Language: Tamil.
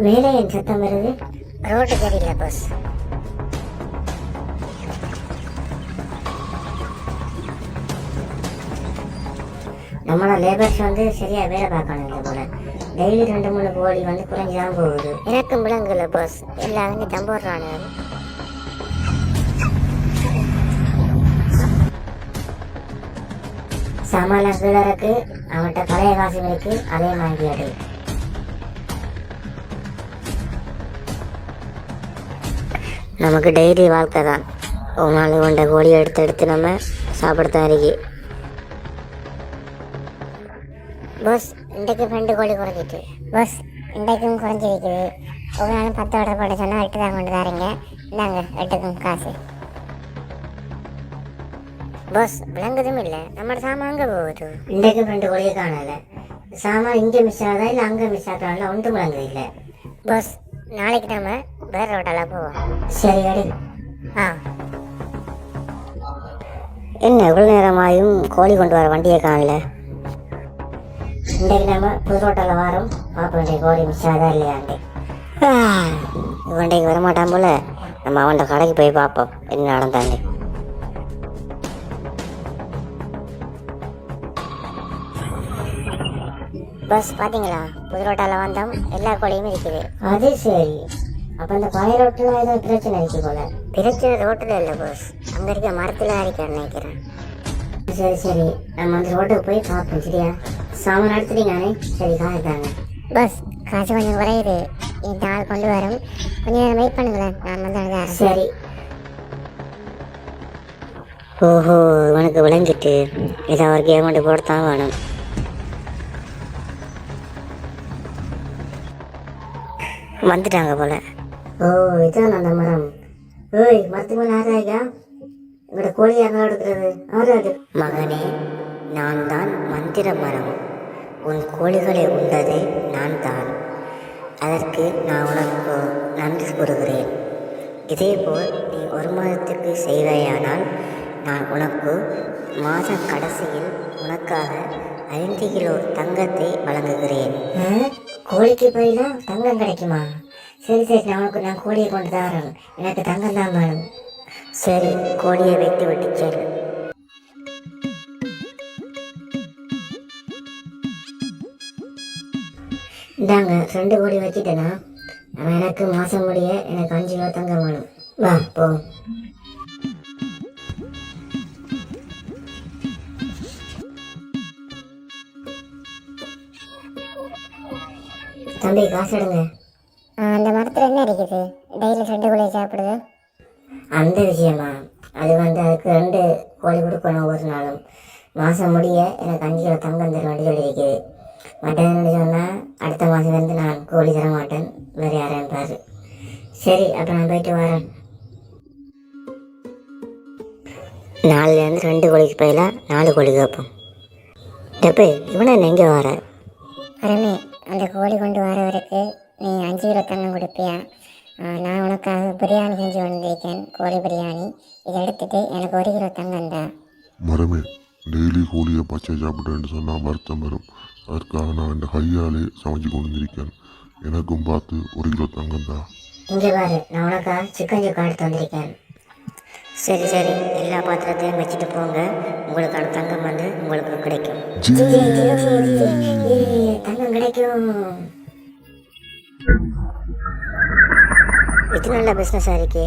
மேலே என் சத்தம் வருது. ரோட்டு சரியில்லை பாஸ். நம்மளோட லேபர்ஸ் வந்து சரியா வேலை பார்க்கணும் இல்லை போல. டெய்லி 2-3 கோழி வந்து குறைஞ்சிதான் போகுது. எனக்கும் விளங்குல பாஸ், எல்லாருமே தம்போடுறானு. சாமான் கீழே இருக்கு, அவன்கிட்ட பழைய காசு இருக்கு, அதே வாங்கியாடு. நமக்கு டெய்லி வாழ்க்கை தான். ஒரு நாள் கொண்ட கோழியை எடுத்து நம்ம சாப்பிடத்தான் இருக்கு. பஸ் இன்றைக்கு 2 கோழி குறைஞ்சிட்டு பஸ் இன்றைக்கும் குறைஞ்சிருக்குது. ஒரு நாள் 10 ஆர்டர் போட சொன்னால் 8 தான் கொண்டு தாரீங்க. இந்தாங்க 8க்கும் காசு. பஸ் விளங்குதும் இல்லை, நம்மளோட சாமான் அங்கே போகுது. இன்றைக்கும் 2 கோழியை காணலை. சாமான் இங்கே மிஸ் ஆகுதா இல்லை அங்கே மிஸ் ஆகல, ஒன்றும் விளங்குது இல்லை. பஸ் நாளைக்கு நம்ம வேற ரோட்டெல்லாம் போவோம். சரி அடி. என்ன எவ்வளோ நேரமாயும் கோழி கொண்டு வர வண்டியை காணல. இன்றைக்கு நம்ம புது ரோட்டில் வரோம், பார்ப்போம் இன்றைக்கு கோழி மிஸ் ஆகுதா இல்லையாண்டு. இன்றைக்கு வரமாட்டான் போல. நம்ம அவன்கிட்ட கடைக்கு போய் பார்ப்போம் என்ன நடந்தாங்க. பஸ் பார்த்தீங்களா, புது ரோட்டால் வந்தோம், எல்லா கோழியும் இருக்குது. அது சரி. அப்போ அந்த பழைய ரோட்டில் ஏதோ பிரச்சனை இருக்கு போல. பிரச்சனை ரோட்டில் இல்லை பஸ், அங்கே இருக்க மரத்தில் இருக்கான்னு நினைக்கிறேன். சரி சரி, நம்ம அந்த ரோட்டுக்கு போய் பார்ப்போம். சரியா, சாமான் எடுத்துட்டீங்கண்ணே. சரி காசு தாங்க. பஸ் காசு கொஞ்சம் குறையுது, இந்த ஆள் கொண்டு வரும், கொஞ்சம் நேரம் வெயிட் பண்ணுங்களேன், நான் வந்து. சரி. ஓஹோ, உனக்கு விளங்கிட்டு ஏதாவது ஒரு கேம் கொண்டு போடத்தான் வேணும். வந்துட்டாங்க போல. ஓ இதான் அந்த மரம். ஓய் மரத்துக்கு மேலே ஆறாயா இவட கோழி யாரா எடுக்கிறது? ஆறாது மகனே, நான் தான் மந்திர மரம். உன் கோழிகளை உண்டது நான் தான். அதற்கு நான் உனக்கு நன்றி கூறுகிறேன். இதேபோல் நீ 1 மாதத்துக்கு செய்வாயானால் நான் உனக்கு மாத கடைசியில் உனக்காக 5 கிலோ தங்கத்தை வழங்குகிறேன். கோழிக்கு போயிலாம் தங்கம் கிடைக்குமா? சரி சரி, நான் கோழியை கொண்டு தரேன், எனக்கு தங்கம் தான் வேணும். சரி, கோழியை வைத்து விட்டு செல். இந்தாங்க 2 கோழி வச்சுட்டேனா, எனக்கு மாதம் முடிய எனக்கு 5 கிலோ தங்கம் வேணும். வா போ. தம்பி காசு எடுங்க. அந்த மரத்தில் என்ன இருக்குது? டெய்லி 2 கோழி சாப்பிடுது. அந்த விஷயமா? அது வந்து அதுக்கு 2 கோழி கொடுக்கணும் ஒரு நாளும். மாதம் முடிய எனக்கு 5 கிலோ தங்கம் தர வேண்டி சொல்லியிருக்குது. மட்டன்னு சொன்னால் அடுத்த மாதம் வந்து நான் கோழி தர மாட்டேன், வேறு யாரையும் பாரு. சரி, அப்போ நான் போயிட்டு வரேன். நாலுலேருந்து 2 கோழிக்கு போயில 4 கோழி கேட்போம். டப்பே இவனை எங்கே வர? வரமே, அந்த கோழி கொண்டு வரவருக்கு நீ 5 கிலோ தங்கம் கொடுப்பியா? நான் உனக்காக பிரியாணி செஞ்சு வந்திருக்கேன், கோழி பிரியாணி. இதை எடுத்துட்டு எனக்கு 1 கிலோ தங்கம் தான். மரமே, டெய்லி கோழியை பச்சை சாப்பிட்டேன்னு சொன்னால் வருத்தம் வரும். அதற்காக நான் இந்த கையாலே சமைச்சு கொண்டு வந்திருக்கேன். எனக்கும் பார்த்து 1 கிலோ தங்கம் தான். இங்கே பாரு, நான் உனக்காக சிக்கன் சுக்கா எடுத்து வந்திருக்கேன். சரி சரி, எல்லா பாத்திரத்தையும் வச்சுட்டு போங்க, உங்களுக்கான தங்கம் வந்து உங்களுக்கு கிடைக்கும். தங்கம் கிடைக்கும். இது நல்ல பிஸ்னஸாக இருக்கே.